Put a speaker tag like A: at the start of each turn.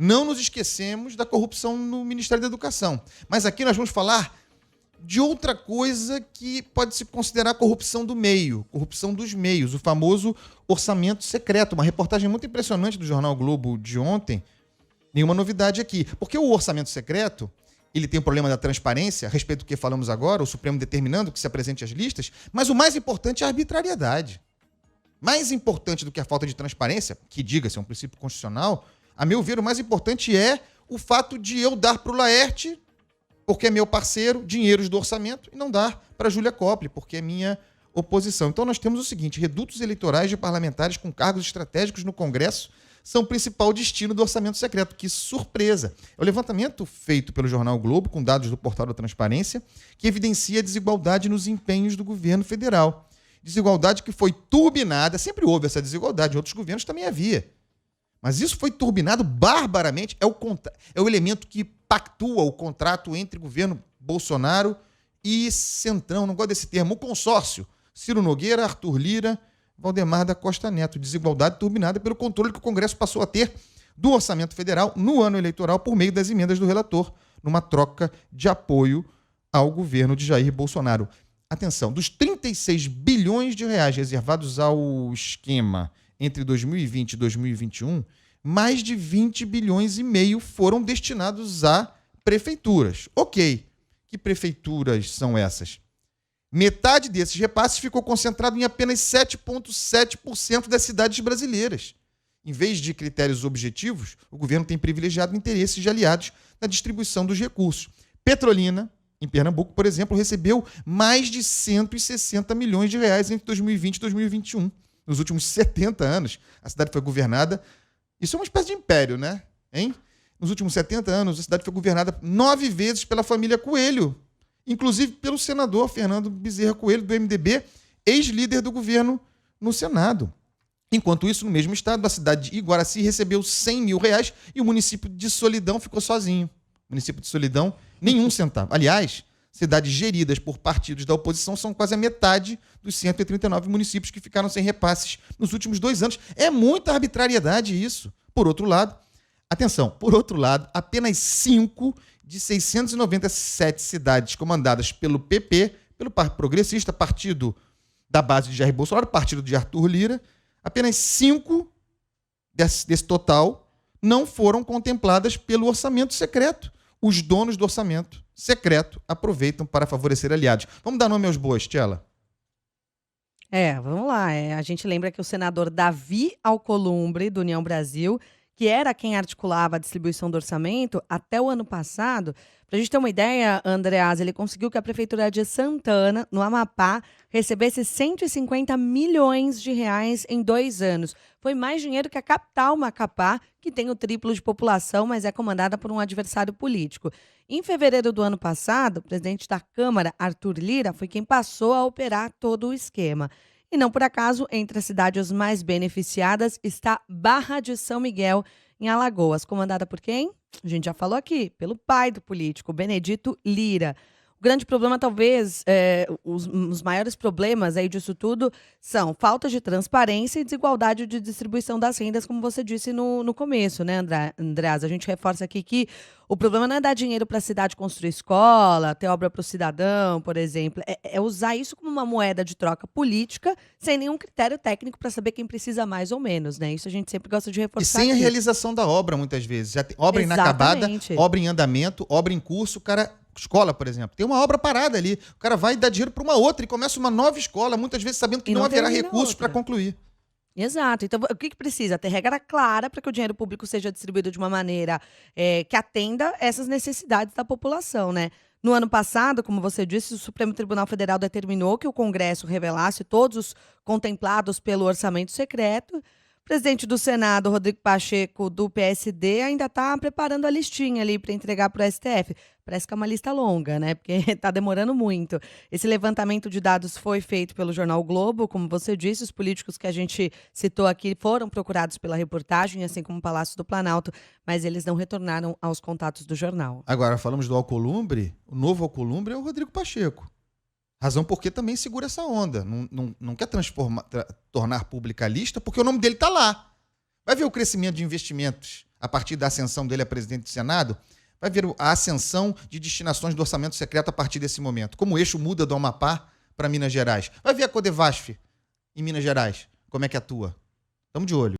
A: Não nos esquecemos da corrupção no Ministério da Educação. Mas aqui nós vamos falar de outra coisa que pode se considerar corrupção do meio, corrupção dos meios, o famoso orçamento secreto. Uma reportagem muito impressionante do Jornal Globo de ontem. Nenhuma novidade aqui. Porque o orçamento secreto, ele tem o problema da transparência, a respeito do que falamos agora, o Supremo determinando que se apresente as listas, mas o mais importante é a arbitrariedade. Mais importante do que a falta de transparência, que diga-se é um princípio constitucional, a meu ver, o mais importante é o fato de eu dar para o Laerte, porque é meu parceiro, dinheiros do orçamento, e não dar para a Júlia Coppel, porque é minha oposição. Então nós temos o seguinte: redutos eleitorais de parlamentares com cargos estratégicos no Congresso são o principal destino do orçamento secreto. Que surpresa! É o levantamento feito pelo Jornal Globo, com dados do Portal da Transparência, que evidencia a desigualdade nos empenhos do governo federal. Desigualdade que foi turbinada, sempre houve essa desigualdade, em outros governos também havia. Mas isso foi turbinado barbaramente, é o elemento que pactua o contrato entre o governo Bolsonaro e Centrão, não gosto desse termo, o consórcio. Ciro Nogueira, Arthur Lira, Valdemar da Costa Neto. Desigualdade turbinada pelo controle que o Congresso passou a ter do orçamento federal no ano eleitoral por meio das emendas do relator, numa troca de apoio ao governo de Jair Bolsonaro. Atenção, dos 36 bilhões de reais reservados ao esquema entre 2020 e 2021, mais de 20 bilhões e meio foram destinados a prefeituras. Ok, que prefeituras são essas? Metade desses repasses ficou concentrado em apenas 7,7% das cidades brasileiras. Em vez de critérios objetivos, o governo tem privilegiado interesses de aliados na distribuição dos recursos. Petrolina, em Pernambuco, por exemplo, recebeu mais de 160 milhões de reais entre 2020 e 2021. Nos últimos 70 anos, a cidade foi governada... Isso é uma espécie de império, né? Hein? Nos últimos 70 anos, a cidade foi governada 9 vezes pela família Coelho, inclusive pelo senador Fernando Bezerra Coelho, do MDB, ex-líder do governo no Senado. Enquanto isso, no mesmo estado, a cidade de Iguaraci recebeu 100 mil reais e o município de Solidão ficou sozinho. O município de Solidão, nenhum centavo. Aliás, cidades geridas por partidos da oposição são quase a metade dos 139 municípios que ficaram sem repasses nos últimos 2 anos. É muita arbitrariedade isso. Por outro lado, apenas 5 de 697 cidades comandadas pelo PP, pelo Partido Progressista, partido da base de Jair Bolsonaro, partido de Arthur Lira, apenas 5 desse total não foram contempladas pelo orçamento secreto. Os donos do orçamento secreto aproveitam para favorecer aliados. Vamos dar nome aos bois, Tchela?
B: Vamos lá. A gente lembra que o senador Davi Alcolumbre, do União Brasil, que era quem articulava a distribuição do orçamento até o ano passado, para a gente ter uma ideia, Andreas, ele conseguiu que a Prefeitura de Santana, no Amapá, recebesse 150 milhões de reais em 2 anos. Foi mais dinheiro que a capital Macapá, que tem o triplo de população, mas é comandada por um adversário político. Em fevereiro do ano passado, o presidente da Câmara, Arthur Lira, foi quem passou a operar todo o esquema. E não por acaso, entre as cidades mais beneficiadas está Barra de São Miguel, em Alagoas. Comandada por quem? A gente já falou aqui, pelo pai do político, Benedito Lira. O grande problema, talvez, os maiores problemas aí disso tudo são falta de transparência e desigualdade de distribuição das rendas, como você disse no começo, né, Andreas? A gente reforça aqui que o problema não é dar dinheiro para a cidade construir escola, ter obra para o cidadão, por exemplo. É usar isso como uma moeda de troca política, sem nenhum critério técnico para saber quem precisa mais ou menos, né? Isso a gente sempre gosta de reforçar.
A: E sem
B: aqui.
A: A realização da obra, muitas vezes. Já tem obra inacabada, obra em andamento, obra em curso, o cara... Escola, por exemplo, tem uma obra parada ali, o cara vai dar dinheiro para uma outra e começa uma nova escola, muitas vezes sabendo que não haverá recursos para concluir.
B: Exato. Então, o que precisa? Ter regra clara para que o dinheiro público seja distribuído de uma maneira que atenda essas necessidades da população, né? No ano passado, como você disse, o Supremo Tribunal Federal determinou que o Congresso revelasse todos os contemplados pelo orçamento secreto. O presidente do Senado, Rodrigo Pacheco, do PSD, ainda está preparando a listinha ali para entregar para o STF. Parece que é uma lista longa, né? Porque está demorando muito. Esse levantamento de dados foi feito pelo Jornal Globo, como você disse, os políticos que a gente citou aqui foram procurados pela reportagem, assim como o Palácio do Planalto, mas eles não retornaram aos contatos do jornal.
A: Agora, falamos do Alcolumbre, o novo Alcolumbre é o Rodrigo Pacheco. Razão porque também segura essa onda. Não quer tornar pública a lista, porque o nome dele está lá. Vai ver o crescimento de investimentos a partir da ascensão dele a presidente do Senado, vai ver a ascensão de destinações do orçamento secreto a partir desse momento. Como o eixo muda do Amapá para Minas Gerais. Vai ver a Codevasf em Minas Gerais, como é que atua. Estamos de olho.